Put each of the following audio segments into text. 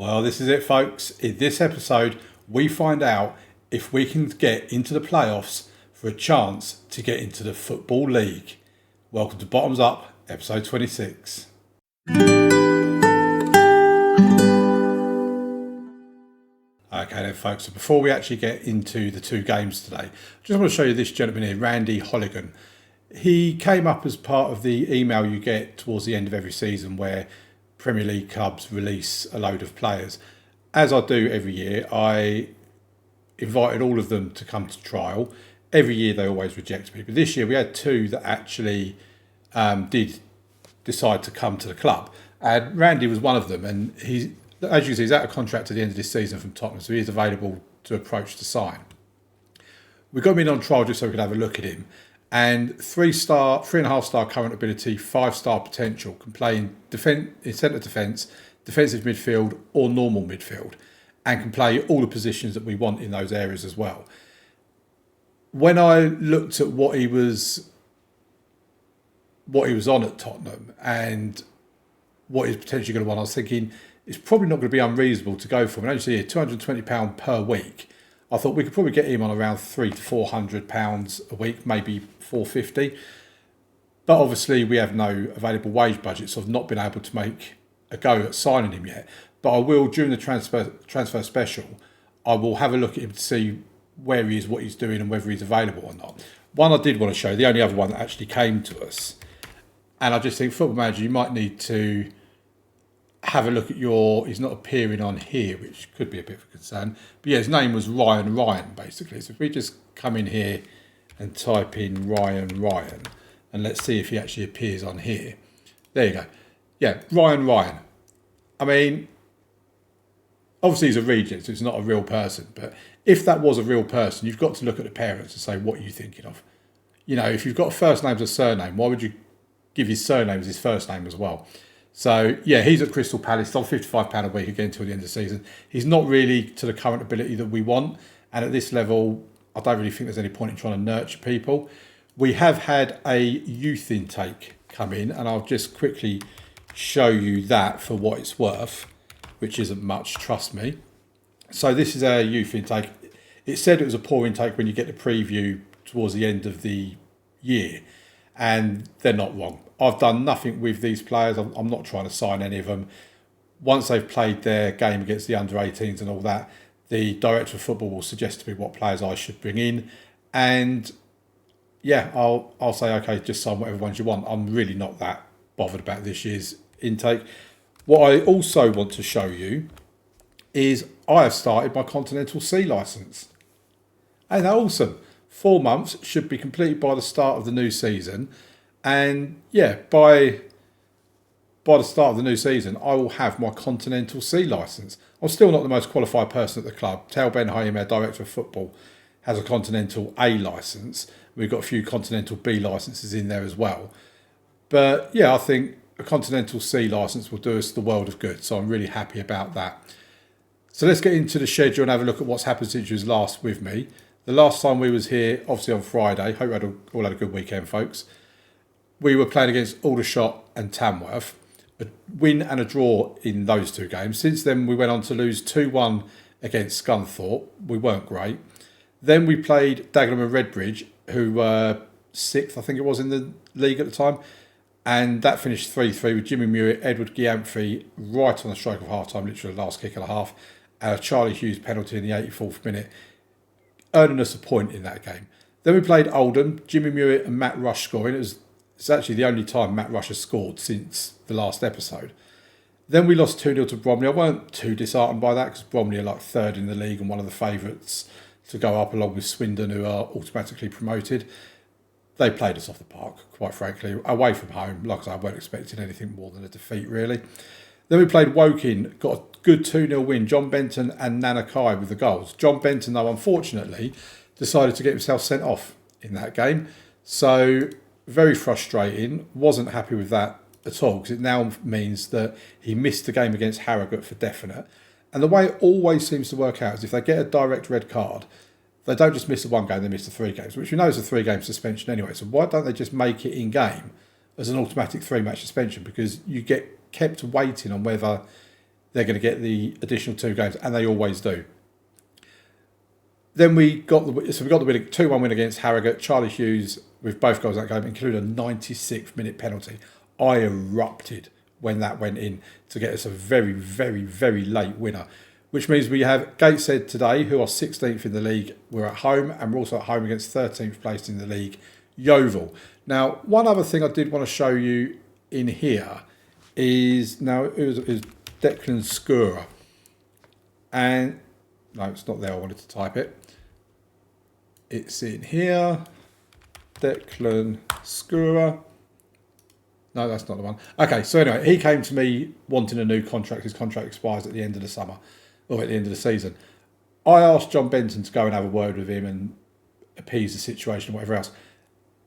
Well, this is it, folks. In this episode, we find out if we can get into the playoffs for a chance to get into the Football League. Welcome to Bottoms Up, episode 26. Okay then, folks, so before we actually get into the two games today, I just want to show you this gentleman here, Randy Holligan. He came up as part of the email you get towards the end of every season where Premier League clubs release a load of players. As I do every year, I invited all of them to come to trial. Every year they always reject me, but this year we had two that actually did decide to come to the club, and Randy was one of them. And he's, as you can see, he's out of contract at the end of this season from Tottenham, so he is available to approach to sign. We got him in on trial just so we could have a look at him. And 3.5 star current ability, 5-star potential, can play in centre defence, defensive midfield, or normal midfield, and can play all the positions that we want in those areas as well. When I looked at what he was on at Tottenham and what he's potentially going to want, I was thinking it's probably not going to be unreasonable to go for him. And as you see here, £220 per week. I thought we could probably get him on around £300 to £400 a week, maybe £450. But obviously we have no available wage budget, so I've not been able to make a go at signing him yet. But I will, during the transfer special, I will have a look at him to see where he is, what he's doing, and whether he's available or not. One I did want to show, the only other one that actually came to us, and I just think, Football Manager, you might need to have a look at he's not appearing on here, which could be a bit of a concern. But yeah, his name was Ryan, basically. So if we just come in here and type in Ryan, and let's see if he actually appears on here. There you go. Yeah, Ryan. I mean, obviously he's a reject, so it's not a real person. But if that was a real person, you've got to look at the parents and say, what are you thinking of? You know, if you've got a first name as a surname, why would you give his surname as his first name as well? So, yeah, he's at Crystal Palace, on £55 a week again until the end of the season. He's not really to the current ability that we want. And at this level, I don't really think there's any point in trying to nurture people. We have had a youth intake come in, and I'll just quickly show you that for what it's worth, which isn't much, trust me. So this is our youth intake. It said it was a poor intake when you get the preview towards the end of the year, and they're not wrong. I've done nothing with these players. I'm not trying to sign any of them. Once they've played their game against the under-18s and all that, the director of football will suggest to me what players I should bring in. And yeah, I'll say, okay, just sign whatever ones you want. I'm really not that bothered about this year's intake. What I also want to show you is I have started my Continental C licence. Ain't that awesome? 4 months, should be completed by the start of the new season. And yeah, by the start of the new season, I will have my Continental C licence. I'm still not the most qualified person at the club. Tal Ben Hayem, our director of football, has a Continental A licence. We've got a few Continental B licences in there as well. But yeah, I think a Continental C licence will do us the world of good. So I'm really happy about that. So let's get into the schedule and have a look at what's happened since you was last with me. The last time we was here, obviously on Friday. Hope you all had a good weekend, folks. We were playing against Aldershot and Tamworth. A win and a draw in those two games. Since then, we went on to lose 2-1 against Scunthorpe. We weren't great. Then we played Dagenham and Redbridge, who were 6th, I think it was, in the league at the time. And that finished 3-3 with Jimmy Mewett, Edward Giamphy right on the stroke of half-time, literally the last kick and a half. Charlie Hughes penalty in the 84th minute, earning us a point in that game. Then we played Oldham, Jimmy Mewett and Matt Rush scoring. It's actually the only time Matt Rush has scored since the last episode. Then we lost 2-0 to Bromley. I weren't too disheartened by that because Bromley are like 3rd in the league and one of the favourites to go up along with Swindon, who are automatically promoted. They played us off the park, quite frankly. Away from home, like I said, I weren't expecting anything more than a defeat, really. Then we played Woking, got a good 2-0 win. John Benton and Nana Kai with the goals. John Benton, though, unfortunately, decided to get himself sent off in that game. So very frustrating. Wasn't happy with that at all because it now means that he missed the game against Harrogate for definite. And the way it always seems to work out is if they get a direct red card, they don't just miss the one game, they miss the 3 games, which we know is a 3-game suspension anyway. So why don't they just make it in game as an automatic 3-match suspension? Because you get kept waiting on whether they're going to get the additional 2 games, and they always do. Then we got the win, 2-1 win against Harrogate. Charlie Hughes with both goals that game, including a 96th minute penalty. I erupted when that went in to get us a very, very, very late winner, which means we have Gateshead today, who are 16th in the league. We're at home, and we're also at home against 13th place in the league, Yeovil. Now, one other thing I did want to show you in here is Declan Skura. And no, it's not there. I wanted to type it. It's in here. Declan Skura. No, that's not the one. Okay, so anyway, he came to me wanting a new contract. His contract expires at the end of the summer, or at the end of the season. I asked John Benton to go and have a word with him and appease the situation, whatever else.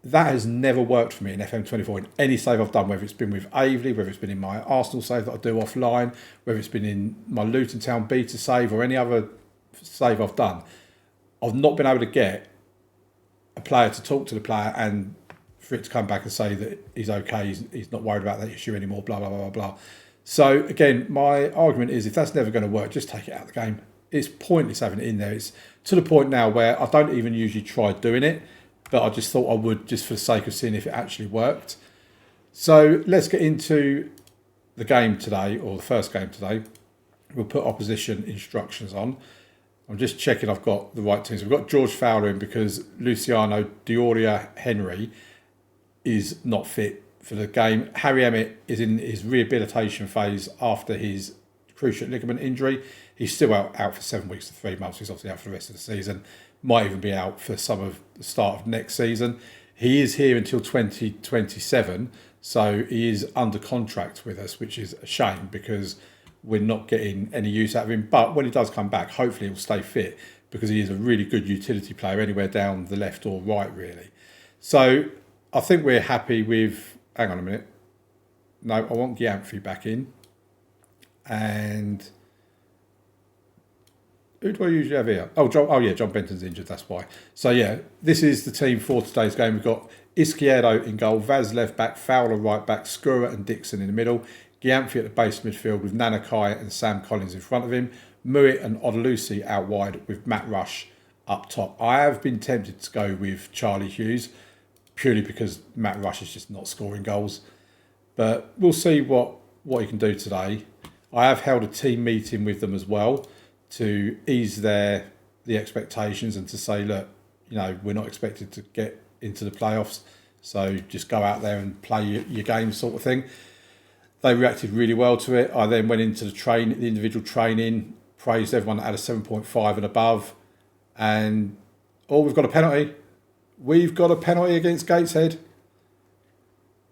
That has never worked for me in FM24 in any save I've done, whether it's been with Aveley, whether it's been in my Arsenal save that I do offline, whether it's been in my Luton Town beta save or any other save I've done. I've not been able to get a player to talk to the player and for it to come back and say that he's okay, he's not worried about that issue anymore, blah, blah, blah, blah, blah. So again, my argument is if that's never going to work, just take it out of the game. It's pointless having it in there. It's to the point now where I don't even usually try doing it, but I just thought I would just for the sake of seeing if it actually worked. So let's get into the game today, or the first game today. We'll put opposition instructions on. I'm just checking I've got the right teams. We've got George Fowler in because Luciano Dioria Henry is not fit for the game. Harry Emmett is in his rehabilitation phase after his cruciate ligament injury. He's still out for 7 weeks to 3 months. He's obviously out for the rest of the season. Might even be out for some of the start of next season. He is here until 2027, so he is under contract with us, which is a shame because we're not getting any use out of him. But when he does come back, hopefully he'll stay fit because he is a really good utility player anywhere down the left or right, really. So I think we're happy with... Hang on a minute. No, I want Gyamfi back in. And... who do I usually have here? John Benton's injured, that's why. So yeah, this is the team for today's game. We've got Izquierdo in goal, Vaz left back, Fowler right back, Skura and Dixon in the middle, Gyamfi at the base midfield with Nanakai and Sam Collins in front of him, Muit and Odelusi out wide with Matt Rush up top. I have been tempted to go with Charlie Hughes purely because Matt Rush is just not scoring goals. But we'll see what he can do today. I have held a team meeting with them as well to ease the expectations and to say, look, we're not expected to get into the playoffs, so just go out there and play your game sort of thing. They reacted really well to it. I then went into the individual training, praised everyone that had a 7.5 and above, and we've got a penalty. We've got a penalty against Gateshead.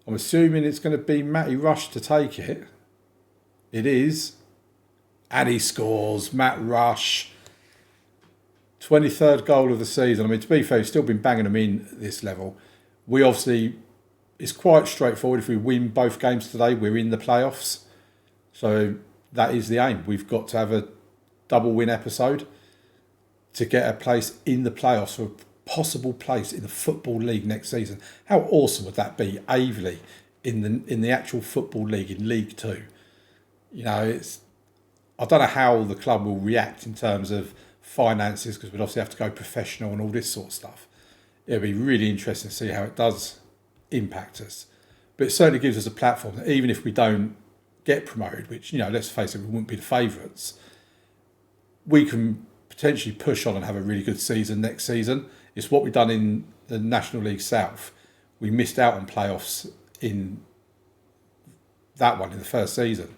I'm assuming it's going to be Matty Rush to take it. It is. And he scores. Matt Rush. 23rd goal of the season. I mean, to be fair, he's still been banging them in at this level. We obviously... it's quite straightforward. If we win both games today, we're in the playoffs. So that is the aim. We've got to have a double win episode to get a place in the playoffs for a possible place in the Football League next season. How awesome would that be? Aveley in the actual Football League, in League 2. I don't know how the club will react in terms of finances because we'd obviously have to go professional and all this sort of stuff. It'll be really interesting to see how it does impact us. But it certainly gives us a platform that even if we don't get promoted, which, let's face it, we wouldn't be the favourites, we can potentially push on and have a really good season next season. It's what we've done in the National League South. We missed out on playoffs in that one in the first season.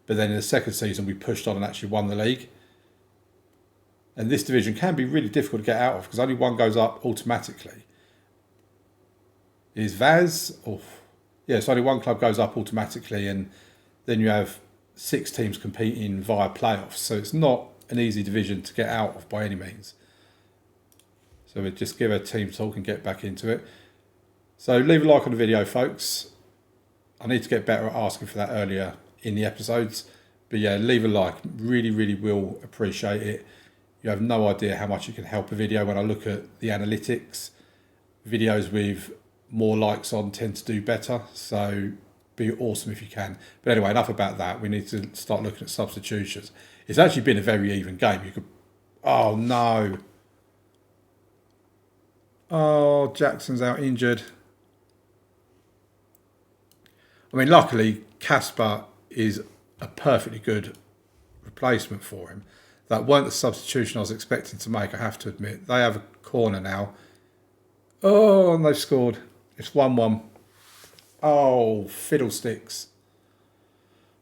But then in the second season, we pushed on and actually won the league. And this division can be really difficult to get out of because only one goes up automatically. Is Vaz? So only one club goes up automatically, and then you have 6 teams competing via playoffs. So it's not an easy division to get out of by any means. So we'll just give a team talk and get back into it. So leave a like on the video, folks. I need to get better at asking for that earlier in the episodes. But yeah, leave a like. Really, really will appreciate it. You have no idea how much it can help a video. When I look at the analytics, videos with more likes on tend to do better. So be awesome if you can. But anyway, enough about that. We need to start looking at substitutions. It's actually been a very even game. You could... Oh, no. Oh, Jackson's out injured. I mean, luckily, Casper is a perfectly good replacement for him. That weren't the substitution I was expecting to make, I have to admit. They have a corner now. Oh, and they've scored. It's 1-1. Oh, fiddlesticks.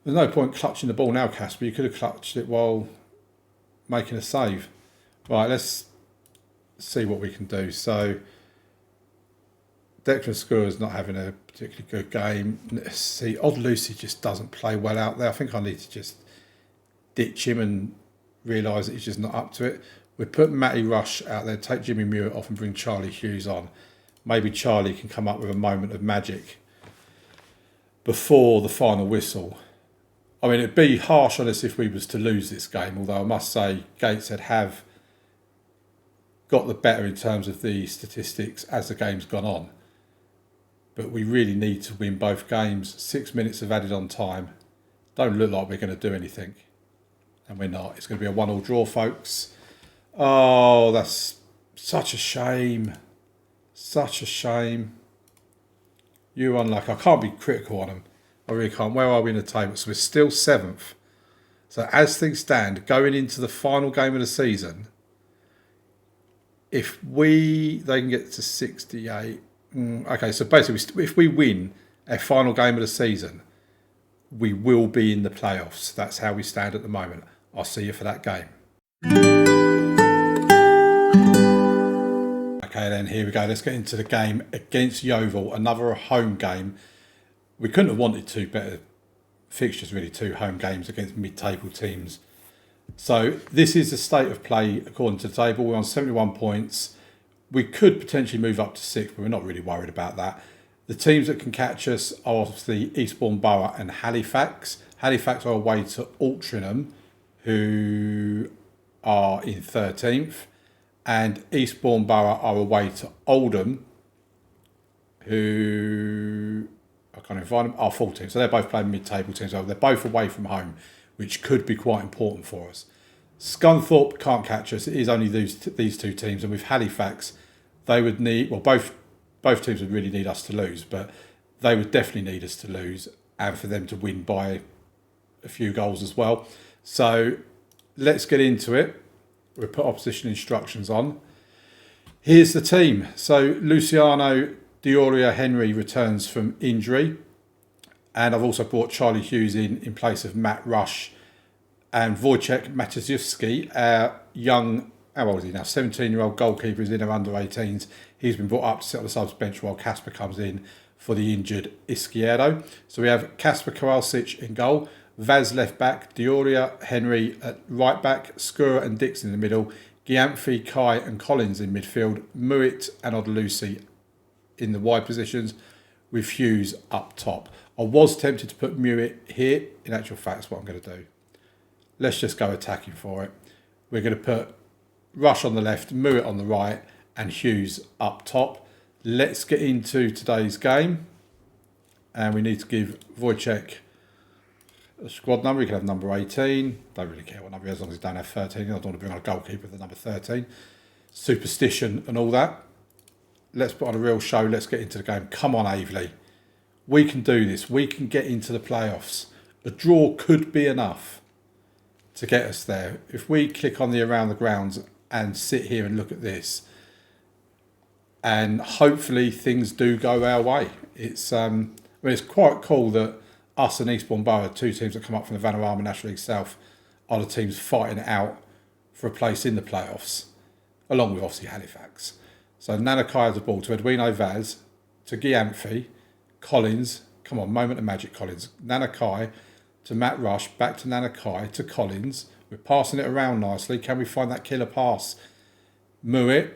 There's no point clutching the ball now, Casper. You could have clutched it while making a save. Right, let's see what we can do. So, Declan Scour's not having a particularly good game. Let's see, Odd Lucy just doesn't play well out there. I think I need to just ditch him and realise that he's just not up to it. We put Matty Rush out there, take Jimmy Mewett off and bring Charlie Hughes on. Maybe Charlie can come up with a moment of magic before the final whistle. I mean, it'd be harsh on us if we was to lose this game, although I must say Gateshead have got the better in terms of the statistics as the game's gone on. But we really need to win both games. 6 minutes of added on time. Don't look like we're going to do anything. And we're not. It's going to be a 1-1 draw, folks. Oh, that's such a shame. Such a shame. You unlucky. I can't be critical on them. I really can't. Where are we in the table? So we're still 7th. So as things stand, going into the final game of the season, if they can get to 68. Okay, so basically, if we win a final game of the season, we will be in the playoffs. That's how we stand at the moment. I'll see you for that game. Okay, then here we go. Let's get into the game against Yeovil. Another home game. We couldn't have wanted two better fixtures, really, 2 home games against mid-table teams. So this is the state of play according to the table. We're on 71 points. We could potentially move up to 6th, but we're not really worried about that. The teams that can catch us are obviously Eastbourne Borough and Halifax. Halifax are away to Altrincham, who are in 13th. And Eastbourne Borough are away to Oldham, who, I can't even find them, are 14th. So they're both playing mid-table teams. They're both away from home, which could be quite important for us. Scunthorpe can't catch us. It is only these 2 teams. And with Halifax, they would need... Well, both teams would really need us to lose, but they would definitely need us to lose and for them to win by a few goals as well. So let's get into it. We'll put opposition instructions on. Here's the team. So Luciano Dioria Henry returns from injury. And I've also brought Charlie Hughes in place of Matt Rush. And Wojciech Matuszewski, our young, how old is he now? 17-year-old goalkeeper is in our under-18s. He's been brought up to sit on the subs bench while Casper comes in for the injured Izquierdo. So we have Kasper Kowalczyk in goal, Vaz left back, Dioria Henry at right back, Skura and Dixon in the middle, Gyamfi, Kai and Collins in midfield, Mewett and Odelusi in the wide positions, with Hughes up top. I was tempted to put Mewett here. In actual fact, that's what I'm going to do. Let's just go attacking for it. We're going to put Rush on the left, Mewett on the right, and Hughes up top. Let's get into today's game. And we need to give Wojciech a squad number. He can have number 18. Don't really care what number he has, as long as he don't have 13. I don't want to bring on a goalkeeper with the number 13. Superstition and all that. Let's put on a real show. Let's get into the game. Come on, Aveley. We can do this. We can get into the playoffs. A draw could be enough to get us there. If we click on the around the grounds and sit here and look at this, and hopefully things do go our way. It's it's quite cool that us and Eastbourne Borough, 2 teams that come up from the Vanarama National League South, are the teams fighting it out for a place in the playoffs, along with obviously Halifax. So Nanakai has the ball to Edwino Vaz, to Gyamfi, Collins, come on, moment of magic, Collins, Nanakai, to Matt Rush, back to Nanakai, to Collins. We're passing it around nicely. Can we find that killer pass? Mewett,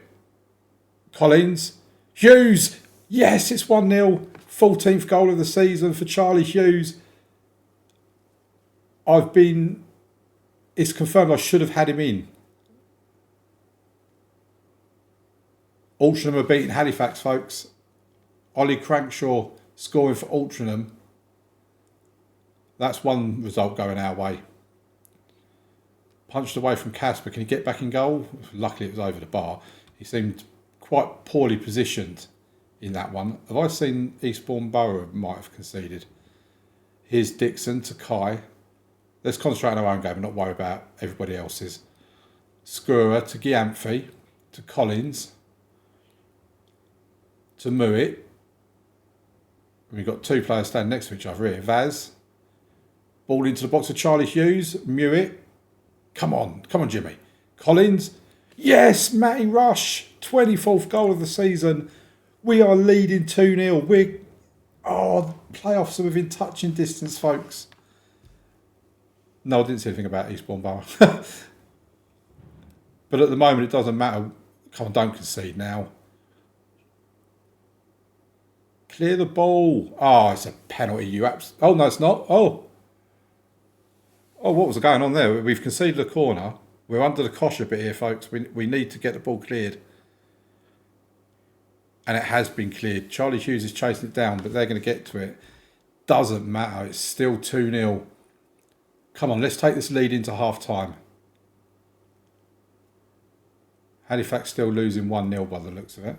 Collins, Hughes. Yes, it's 1-0. 14th goal of the season for Charlie Hughes. It's confirmed I should have had him in. Altrincham are beating Halifax, folks. Ollie Crankshaw scoring for Altrincham. That's one result going our way. Punched away from Casper. Can he get back in goal? Luckily, it was over the bar. He seemed quite poorly positioned in that one. Have I seen Eastbourne Borough might have conceded? Here's Dixon to Kai. Let's concentrate on our own game and not worry about everybody else's. Skura to Gyamfi, to Collins, to Mewit. We've got two players standing next to each other here. Vaz. Ball into the box of Charlie Hughes. Mewit. Come on, Jimmy. Collins. Yes, Matty Rush. 24th goal of the season. We are leading 2-0. The playoffs are within touching distance, folks. No, I didn't see anything about Eastbourne Borough. But at the moment, it doesn't matter. Come on, don't concede now. Clear the ball. Oh, it's a penalty. Oh, no, it's not. Oh, what was going on there? We've conceded a corner. We're under the cosh a bit here, folks. We need to get the ball cleared. And it has been cleared. Charlie Hughes is chasing it down, but they're going to get to it. Doesn't matter. It's still 2-0. Come on, let's take this lead into half-time. Halifax still losing 1-0 by the looks of it.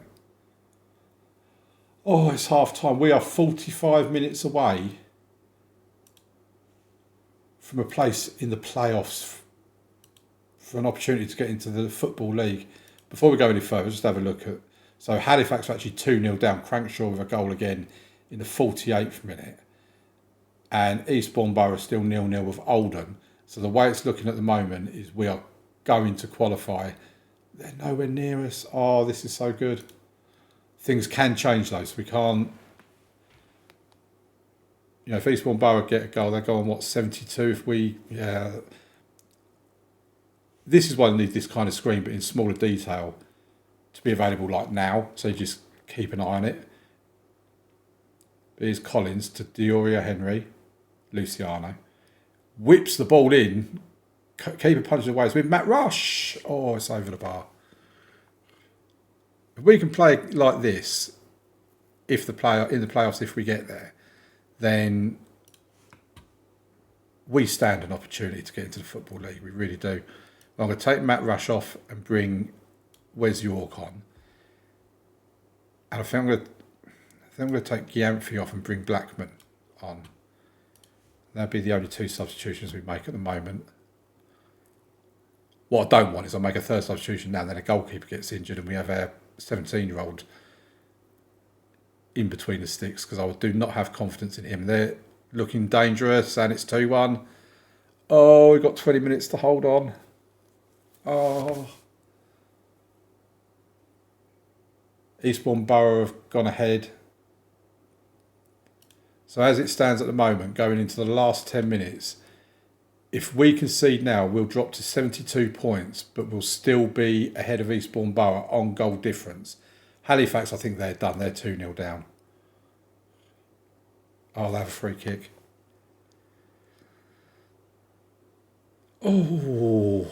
Oh, it's half-time. We are 45 minutes away from a place in the playoffs for an opportunity to get into the Football League. Before we go any further, just have a look at... So Halifax are actually 2-0 down. Crankshaw with a goal again in the 48th minute. And Eastbourne Borough still 0-0 with Oldham. So the way it's looking at the moment is we are going to qualify. They're nowhere near us. Oh, this is so good. Things can change though, so we can't... You know, if Eastbourne Borough get a goal, they're going, 72 if we... Yeah. This is why they need this kind of screen, but in smaller detail, to be available like now. So you just keep an eye on it. Here's Collins to Dioria Henry. Luciano. Whips the ball in. Keeper punches away. It's with Matt Rush. Oh, it's over the bar. If we can play like this, in the playoffs, if we get there, then we stand an opportunity to get into the Football League. We really do. I'm going to take Matt Rush off and bring Wes York on. And I think I'm going to take Gyamfi off and bring Blackman on. That'd be the only two substitutions we make at the moment. What I don't want is I make a third substitution now and then a goalkeeper gets injured and we have our 17-year-old in between the sticks because I do not have confidence in him. They're looking dangerous and it's 2-1. Oh, we've got 20 minutes to hold on. Oh. Eastbourne Borough have gone ahead. So as it stands at the moment, going into the last 10 minutes, if we concede now, we'll drop to 72 points, but we'll still be ahead of Eastbourne Borough on goal difference. Halifax, I think they're done. They're 2-0 down. Oh, they have a free kick. Oh,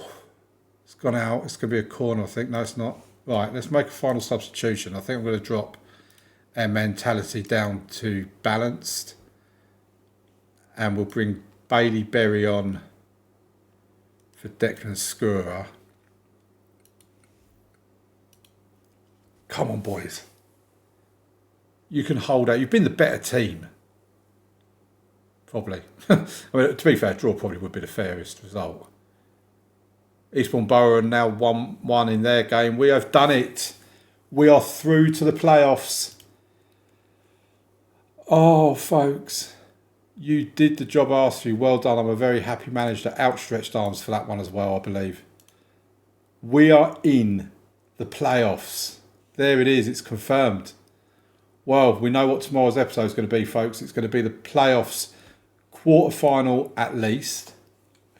it's gone out. It's going to be a corner, I think. No, it's not. Right, let's make a final substitution. I think I'm going to drop our mentality down to balanced. And we'll bring Bailey Berry on for Declan Skura. Come on, boys. You can hold out. You've been the better team. Probably. I mean, to be fair, draw probably would be the fairest result. Eastbourne Borough are now 1-1 in their game. We have done it. We are through to the playoffs. Oh, folks. You did the job I asked you. Well done. I'm a very happy manager. Outstretched arms for that one as well, I believe. We are in the playoffs. There it is. It's confirmed. Well, we know what tomorrow's episode is going to be, folks. It's going to be the playoffs quarter-final at least.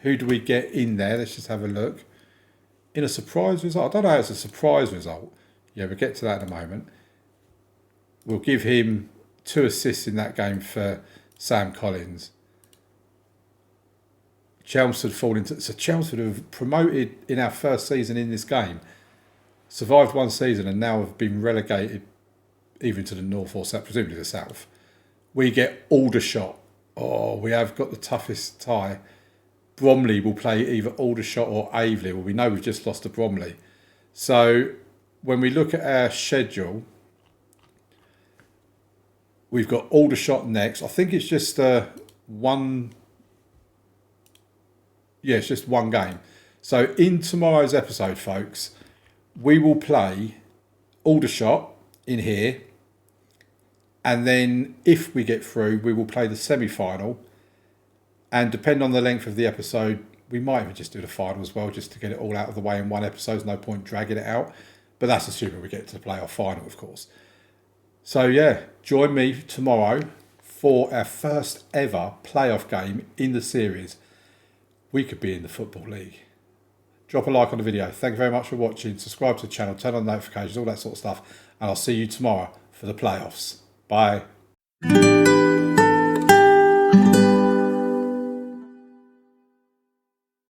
Who do we get in there? Let's just have a look. In a surprise result. I don't know how it's a surprise result. Yeah, we'll get to that in a moment. We'll give him 2 assists in that game for Sam Collins. Chelmsford fall into... So Chelmsford have promoted in our first season in this game. Survived one season and now have been relegated either to the north or south, presumably the south. We get Aldershot Oh, we have got the toughest tie. Bromley will play either Aldershot or Aveley. Well, we know we've just lost to Bromley. So when we look at our schedule, we've got Aldershot next. I think it's just one. Yeah, it's just one game. So in tomorrow's episode, folks, we will play Aldershot in here. And then if we get through, we will play the semi-final. And depending on the length of the episode, we might even just do the final as well, just to get it all out of the way in one episode. There's no point dragging it out. But that's assuming we get to the playoff final, of course. So yeah, join me tomorrow for our first ever playoff game in the series. We could be in the Football League. Drop a like on the video. Thank you very much for watching. Subscribe to the channel, turn on notifications, all that sort of stuff. And I'll see you tomorrow for the playoffs. Bye.